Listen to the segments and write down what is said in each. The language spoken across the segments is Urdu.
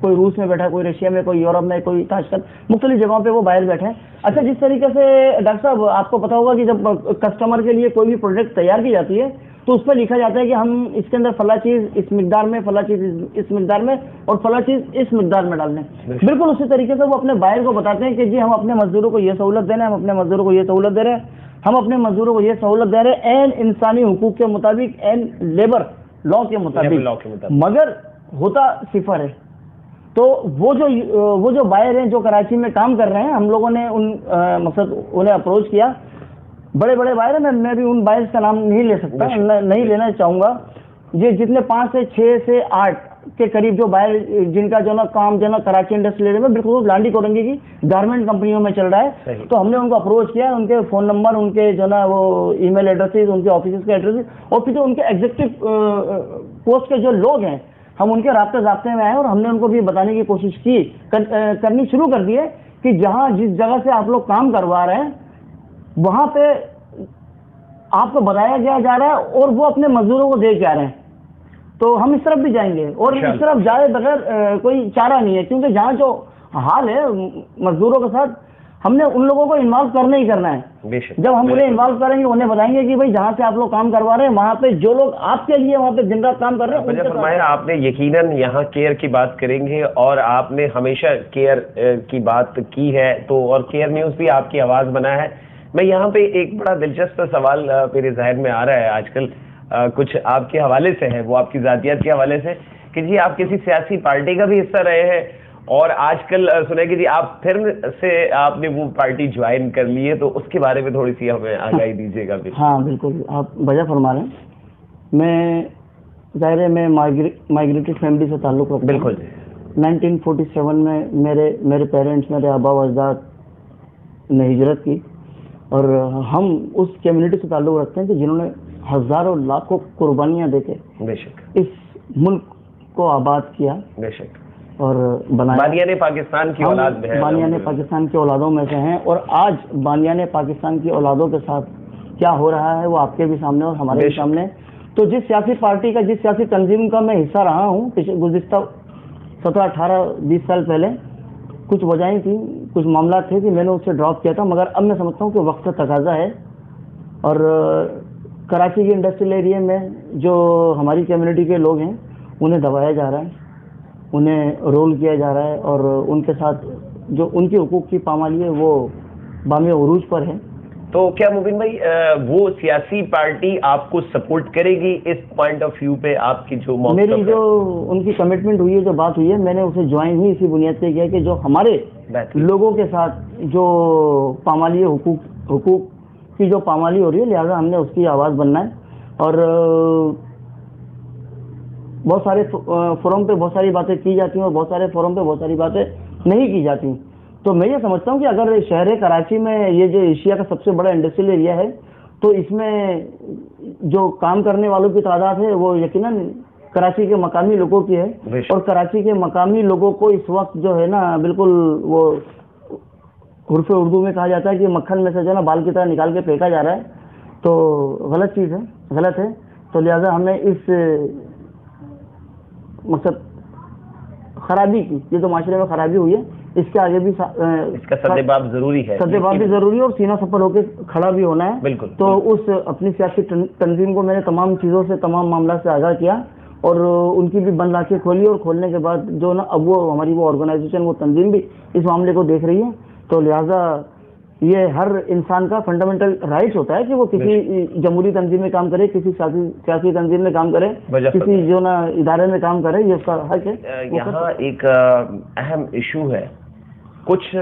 کوئی روس میں بیٹھا ہے, کوئی رشیا میں, کوئی یورپ میں, کوئی تاشکند, مختلف جگہوں پہ وہ بائر بیٹھے ہیں. اچھا, جس طریقے سے ڈاکٹر صاحب آپ کو پتا ہوگا کہ جب کسٹمر کے لیے کوئی بھی پروڈکٹ تیار کی جاتی ہے تو اس پہ لکھا جاتا ہے کہ ہم اس کے اندر فلاں چیز اس مقدار میں, فلاں چیز اس مقدار میں اور فلاں چیز اس مقدار میں ڈال دیں. بالکل اسی طریقے سے وہ اپنے بائر کو بتاتے ہیں کہ جی ہم اپنے مزدوروں کو یہ سہولت دے رہے ہیں, ہم اپنے مزدوروں کو یہ سہولت دے رہے ہیں, ہم اپنے مزدوروں کو یہ سہولت دے رہے ہیں این انسانی حقوق کے مطابق, این لیبر لا کے مطابق, مگر ہوتا صفر ہے. تو وہ جو بائر ہیں جو کراچی میں کام کر رہے ہیں, ہم لوگوں نے مقصد انہیں اپروچ کیا, بڑے بڑے بائر ہیں, میں بھی ان بائرز کا نام نہیں لے سکتا, نہیں لینا چاہوں گا. یہ جتنے 5 سے 6 سے 8 کے قریب جو بائر جن کا جو نا کام جو نا کراچی انڈسٹریل ایریا میں بالکل لانڈی کورنگی کی گارمنٹ کمپنیوں میں چل رہا ہے, تو ہم نے ان کو اپروچ کیا, ان کے فون نمبر, ان کے جو نا وہ ای میل ایڈریسز, ان کے آفیسز کے ایڈریسز, اور پھر جو ان کے ایگزیکٹو پوسٹ کے جو لوگ ہیں ہم ان کے رابطے میں آئے اور ہم نے ان کو بھی بتانے کی کوشش کرنی شروع کر دی ہے کہ جہاں جس جگہ سے آپ لوگ کام کروا رہے ہیں وہاں پہ آپ کو بتایا جا رہا ہے اور وہ اپنے مزدوروں کو دے کے آ رہے ہیں. تو ہم اس طرف بھی جائیں گے, اور اس طرف جائے بغیر کوئی چارہ نہیں ہے, کیونکہ جہاں جو حال ہے مزدوروں کے ساتھ ہم نے ان لوگوں کو انوالو کرنا ہی کرنا ہے. جب ہم انہیں انوالو کریں گے, انہیں بتائیں گے کہ بھائی جہاں سے آپ لوگ کام کروا رہے ہیں وہاں پہ جو لوگ آپ کے لیے وہاں پہ دن رات کام کر رہے ہیں. آپ نے یقیناً یہاں کیئر کی بات کریں گے, اور آپ نے ہمیشہ کیئر کی بات کی ہے, تو اور کیئر نیوز بھی آپ کی آواز بنا ہے. میں یہاں پہ ایک بڑا دلچسپ سوال میرے ذہن میں آ رہا ہے آج کل, کچھ آپ کے حوالے سے ہے, وہ آپ کی ذاتیات کے حوالے سے, کہ جی آپ کسی سیاسی پارٹی کا بھی حصہ رہے ہیں, اور آج کل سنا کہ جی آپ پھر سے آپ نے وہ پارٹی جوائن کر لی ہے, تو اس کے بارے میں تھوڑی سی ہمیں آگاہی دیجیے گا. ہاں بالکل, آپ وجہ فرما رہے ہیں. میں ظاہر ہے میں مائیگریٹڈ فیملی سے تعلق رکھتا ہوں. بالکل. 1947 میں میرے پیرنٹس, میرے آبا و اجداد نے ہجرت کی, اور ہم اس کمیونٹی سے تعلق رکھتے ہیں کہ جنہوں نے ہزاروں لاکھوں قربانیاں دے کے اس ملک کو آباد کیا, بے شک, اور بنایا. بانیان پاکستان کی اولاد میں ہیں, بانیان پاکستان کی اولادوں میں سے ہیں, اور آج بانیان پاکستان کی اولادوں کے ساتھ کیا ہو رہا ہے وہ آپ کے بھی سامنے اور ہمارے بھی سامنے. تو جس سیاسی پارٹی کا, جس سیاسی تنظیم کا میں حصہ رہا ہوں گزشتہ 17, 18, 20 سال پہلے, کچھ وجہیں تھیں, کچھ معاملات تھے کہ میں نے اس سے ڈراپ کیا تھا, مگر اب میں سمجھتا ہوں کہ وقت کا تقاضا ہے, اور کراچی کے انڈسٹریل ایریا میں جو ہماری کمیونٹی کے لوگ ہیں انہیں دبایا جا رہا ہے, انہیں رول کیا جا رہا ہے, اور ان کے ساتھ جو ان کے حقوق کی پامالی ہے وہ بام عروج پر ہے. تو کیا مبین بھائی وہ سیاسی پارٹی آپ کو سپورٹ کرے گی اس پوائنٹ آف ویو پہ؟ آپ کی جو میری جو ان کی کمٹمنٹ ہوئی ہے, جو بات ہوئی ہے, میں نے اسے جوائن ہی اسی بنیاد پہ کیا کہ جو ہمارے لوگوں کے ساتھ جو پامالی حقوق کی جو پامالی ہو رہی ہے, لہٰذا ہم نے اس کی آواز بننا ہے. اور بہت سارے فورم پہ بہت ساری باتیں کی جاتی ہیں, اور بہت سارے فورم پہ بہت ساری باتیں نہیں کی جاتی. تو میں یہ سمجھتا ہوں کہ اگر شہر کراچی میں یہ جو ایشیا کا سب سے بڑا انڈسٹریل ایریا ہے, تو اس میں جو کام کرنے والوں کی تعداد ہے وہ یقیناً کراچی کے مقامی لوگوں کی ہے, اور کراچی کے مقامی لوگوں کو اس وقت جو ہے نا بالکل وہ حرف اردو میں کہا جاتا ہے کہ مکھن میں سے جو ہے نا بال کی طرح نکال کے پھینکا جا رہا ہے. تو غلط چیز ہے, غلط ہے. تو لہٰذا ہمیں اس مقصد خرابی کی, یہ تو معاشرے میں خرابی ہوئی ہے, اس کے آگے بھی اس کا سدباب ضروری ہے, سدباب بھی ضروری ہے, اور سینہ سفر ہو کے کھڑا بھی ہونا ہے. بالکل. تو اس اپنی سیاسی تنظیم کو میں نے تمام چیزوں سے, تمام معاملات سے آگاہ کیا, اور ان کی بھی بند آنکھیں کھولی, اور کھولنے کے بعد جو نا اب وہ ہماری وہ آرگنائزیشن, وہ تنظیم بھی اس معاملے کو دیکھ رہی ہے. تو لہٰذا یہ ہر انسان کا فنڈامنٹل رائٹس ہوتا ہے کہ وہ کسی جمہوری تنظیم میں کام کرے, کسی سیاسی تنظیم میں کام کرے, کسی جو نا ادارے میں کام کرے, یہ اس کا حق ہے. یہاں ایک اہم ایشو ہے, کچھ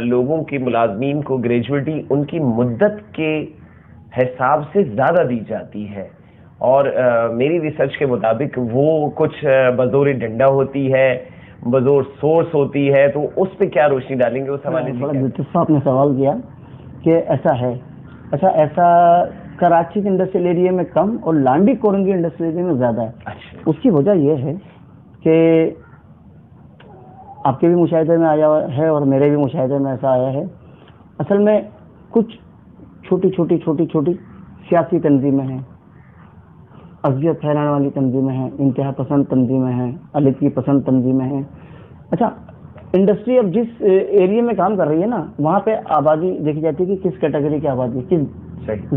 لوگوں کی ملازمین کو گریجویٹی ان کی مدت کے حساب سے زیادہ دی جاتی ہے, اور میری ریسرچ کے مطابق وہ کچھ بزور ڈنڈا ہوتی ہے, بزور سورس ہوتی ہے. تو اس پہ کیا روشنی ڈالیں گے اس حوالے سے؟ بڑا دلچسپ آپ نے سوال کیا کہ ایسا ہے. اچھا, ایسا کراچی کے انڈسٹریل ایریا میں کم اور لانڈی کورنگی انڈسٹریل ایریا میں زیادہ ہے. اس کی وجہ یہ ہے کہ آپ کے بھی مشاہدے میں آیا ہے اور میرے بھی مشاہدے میں ایسا آیا ہے. اصل میں کچھ چھوٹی چھوٹی سیاسی تنظیمیں ہیں, اذیت پھیلانے والی تنظیمیں ہیں, انتہا پسند تنظیمیں ہیں, علیحدگی پسند تنظیمیں ہیں, اچھا انڈسٹری اب جس ایریا میں کام کر رہی ہے نا وہاں پہ آبادی دیکھی جاتی ہے کہ کس کیٹیگری کی آبادی کس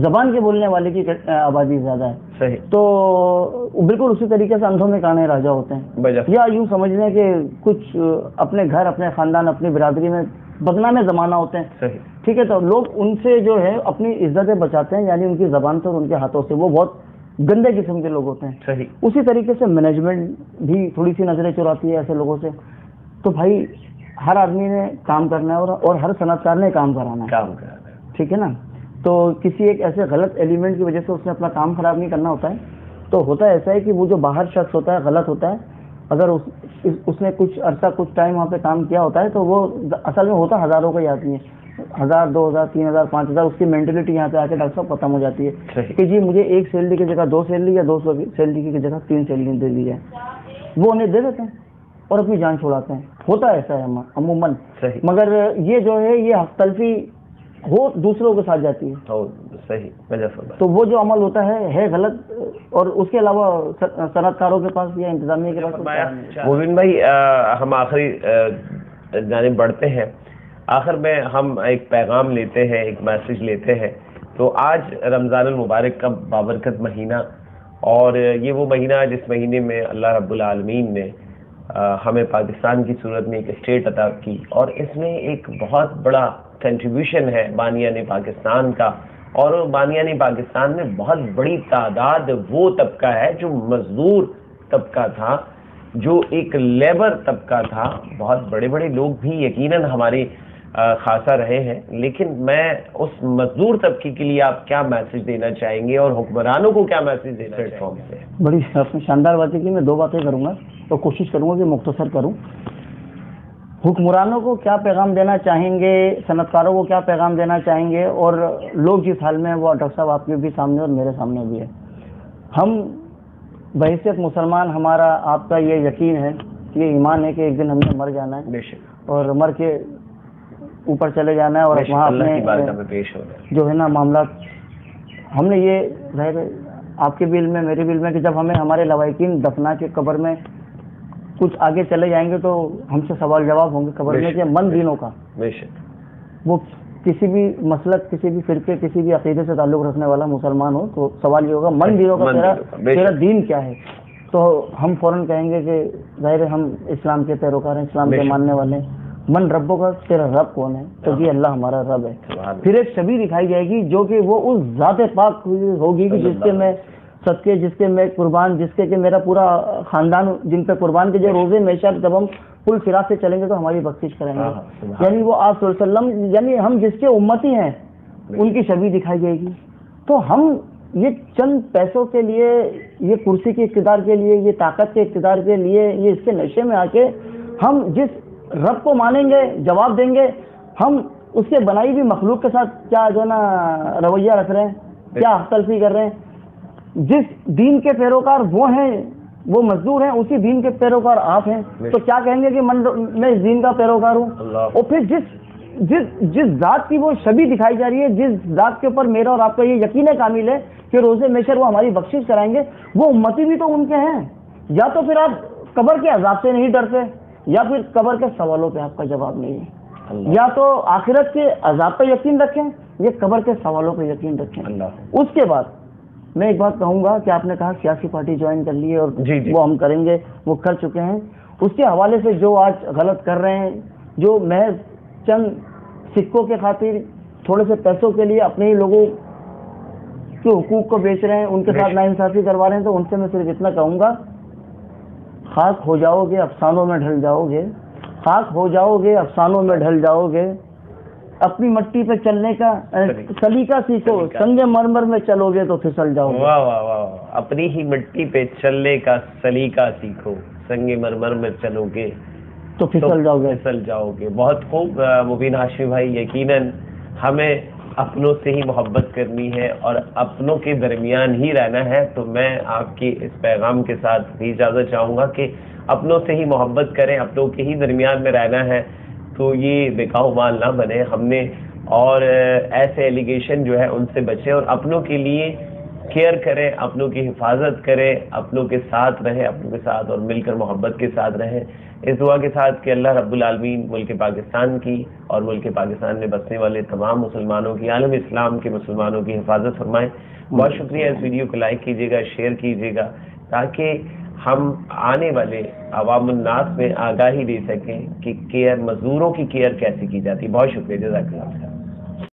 زبان کے بولنے والے کی آبادی زیادہ ہے. صحیح. تو بالکل اسی طریقے سے اندھوں میں کانے راجا ہوتے ہیں, یا یوں سمجھ لیں کہ کچھ اپنے گھر اپنے خاندان اپنی برادری میں بدنام زمانہ ہوتے ہیں. ٹھیک ہے, تو لوگ ان سے جو ہے اپنی عزتیں بچاتے ہیں, یعنی ان کی زبان سے اور ان کے ہاتھوں سے. وہ بہت گندے قسم کے لوگ ہوتے ہیں. صحیح. اسی طریقے سے مینجمنٹ بھی تھوڑی سی نظریں چراتی ہے ایسے لوگوں سے. تو بھائی ہر آدمی نے کام کرنا ہے اور ہر صنعت کار نے کام کرانا ہے. ٹھیک ہے نا. تو کسی ایک ایسے غلط ایلیمنٹ کی وجہ سے اس نے اپنا کام خراب نہیں کرنا ہوتا ہے. تو ہوتا ایسا ہے کہ وہ جو باہر شخص ہوتا ہے غلط ہوتا ہے, اگر اس نے کچھ عرصہ کچھ ٹائم وہاں پہ کام کیا ہوتا ہے تو وہ اصل میں ہوتا ہزاروں کا ہی آدمی ہے, 1000 2000 3000 5000. اس کی مینٹلٹی یہاں پہ آ کے ڈاکٹر صاحب ختم ہو جاتی ہے کہ جی مجھے 1 سیلری کی جگہ 2 سیلری یا 2 سیلری کی جگہ 3 سیلری دے دی جائے. وہ انہیں دے دیتے ہیں اور اپنی جان چھوڑاتے ہیں. ہوتا ایسا ہے عموماً. مگر یہ جو ہے یہ حق تلفی ہو دوسروں کے ساتھ جاتی ہے. صحیح. تو وہ جو عمل ہوتا ہے غلط. اور اس کے علاوہ صنعت کاروں کے پاس یا انتظامیہ کے پاس. مبین بھائی ہم آخری جانب بڑھتے ہیں. آخر میں ہم ایک پیغام لیتے ہیں, ایک میسج لیتے ہیں. تو آج رمضان المبارک کا بابرکت مہینہ, اور یہ وہ مہینہ ہے جس مہینے میں اللہ رب العالمین نے ہمیں پاکستان کی صورت میں ایک اسٹیٹ عطا کی, اور اس میں ایک بہت بڑا کنٹریبیوشن ہے بانیان پاکستان کا. اور بانیان پاکستان میں بہت بڑی تعداد وہ طبقہ ہے جو مزدور طبقہ تھا, جو ایک لیبر طبقہ تھا. بہت بڑے بڑے لوگ بھی یقیناً ہمارے خاصا رہے ہیں, لیکن میں اس مزدور طبقے کے لیے آپ کیا میسج دینا چاہیں گے اور حکمرانوں کو کیا میسج دینا پلیٹ فارم سے؟ بڑی شاندار باتیں کی. میں 2 باتیں کروں گا تو کوشش کروں گا کہ مختصر کروں. حکمرانوں کو کیا پیغام دینا چاہیں گے, صنعت کاروں کو کیا پیغام دینا چاہیں گے, اور لوگ جس حال میں وہ ڈاکٹر صاحب آپ کے بھی سامنے اور میرے سامنے بھی ہے. ہم بحیثیت مسلمان ہمارا آپ کا یہ یقین ہے, یہ ایمان ہے کہ ایک دن ہم نے مر جانا ہے اور مر کے اوپر چلے جانا ہے, اور وہاں اپنے جو ہے نا معاملات. ہم نے یہ ظاہر آپ کے بھی علم میں میرے بھی علم میں کہ جب ہمیں ہمارے لوائقین دفنا کے قبر میں کچھ آگے چلے جائیں گے تو ہم سے سوال جواب ہوں گے قبر میں کہ من دینوں کا. وہ کسی بھی مسلک کسی بھی فرقے کسی بھی عقیدے سے تعلق رکھنے والا مسلمان ہو تو سوال یہ ہوگا من دینوں کا تیرا دین کیا ہے. تو ہم فوراً کہیں گے کہ ظاہر ہم اسلام کے پیروکار ہیں, اسلام کے ماننے والے ہیں. من ربوں کا تیرا رب کون ہے؟ تو یہ اللہ ہمارا رب ہے. پھر ایک شبیہ دکھائی جائے گی جو کہ وہ اس ذات پاک ہوگی کہ جس کے میں صدقے, جس کے میں قربان, جس کے کہ میرا پورا خاندان جن پہ قربان کے جو روزے میشر جب ہم پل فراق سے چلیں گے تو ہماری بخشش کریں گے. یعنی وہ آپ صلی اللہ علیہ وسلم, یعنی ہم جس کے امتی ہیں ان کی شبیہ دکھائی جائے گی. تو ہم یہ چند پیسوں کے لیے, یہ کرسی کے اقتدار کے لیے, یہ طاقت کے اقتدار کے لیے, یہ اس کے نشے میں آ کے ہم جس رب کو مانیں گے جواب دیں گے, ہم اس کے بنائی ہوئی مخلوق کے ساتھ کیا جو ہے نا رویہ رکھ رہے ہیں, کیا حق تلفی کر رہے ہیں. جس دین کے پیروکار وہ ہیں, وہ مزدور ہیں, اسی دین کے پیروکار آپ ہیں. تو کیا کہیں گے کہ میں اس دین کا پیروکار ہوں. اور پھر جس ذات کی وہ شبیہ دکھائی جا رہی ہے, جس ذات کے اوپر میرا اور آپ کا یہ یقین کامل ہے کہ روزے میشر وہ ہماری بخشش کرائیں گے, وہ امتی بھی تو ان کے ہیں. یا تو پھر آپ قبر کے عذاب سے نہیں ڈرتے, یا پھر قبر کے سوالوں پہ آپ کا جواب نہیں ہے. یا تو آخرت کے عذاب پہ یقین رکھیں, یا قبر کے سوالوں پہ یقین رکھیں. اس کے بعد میں ایک بات کہوں گا کہ آپ نے کہا سیاسی پارٹی جوائن کر لی ہے اور وہ ہم کریں گے, وہ کر چکے ہیں. اس کے حوالے سے جو آج غلط کر رہے ہیں, جو محض چند سکوں کے خاطر تھوڑے سے پیسوں کے لیے اپنے ہی لوگوں کے حقوق کو بیچ رہے ہیں, ان کے ساتھ ناانصافی کروا رہے ہیں, تو ان سے میں صرف اتنا کہوں گا خاک ہو جاؤ گے افسانوں میں ڈھل جاؤ گے, خاک ہو جاؤ گے افسانوں میں ڈھل جاؤ گے. اپنی مٹی پہ چلنے کا سلیقہ سیکھو, سنگ مرمر میں چلو گے تو پھسل جاؤ گے. واہ واہ واہ, اپنی ہی مٹی پہ چلنے کا سلیقہ سیکھو, سنگ مرمر میں چلو گے تو پھسل جاؤ گے. بہت خوب مبین ہاشمی بھائی, یقیناً ہمیں اپنوں سے ہی محبت کرنی ہے اور اپنوں کے درمیان ہی رہنا ہے. تو میں آپ کی اس پیغام کے ساتھ بھی اجازت چاہوں گا کہ اپنوں سے ہی محبت کریں, اپنوں کے ہی درمیان میں رہنا ہے, تو یہ بکاؤ مال نہ بنے ہم نے, اور ایسے ایلیگیشن جو ہے ان سے بچیں, اور اپنوں کے لیے کیئر کریں، اپنوں کی حفاظت کریں، اپنوں کے ساتھ رہیں، اپنوں کے ساتھ اور مل کر محبت کے ساتھ رہیں، اس دعا کے ساتھ کہ اللہ رب العالمین ملک پاکستان کی اور ملک پاکستان میں بسنے والے تمام مسلمانوں کی، عالم اسلام کے مسلمانوں کی حفاظت فرمائیں۔ بہت شکریہ، اس ویڈیو کو لائک کیجیے گا، شیئر کیجیے گا، تاکہ ہم آنے والے عوام الناس میں آگاہی دے سکیں کہ مزدوروں کی کیئر کیسے کی جاتی ہے۔ بہت شکریہ، جزاک اللہ خیر۔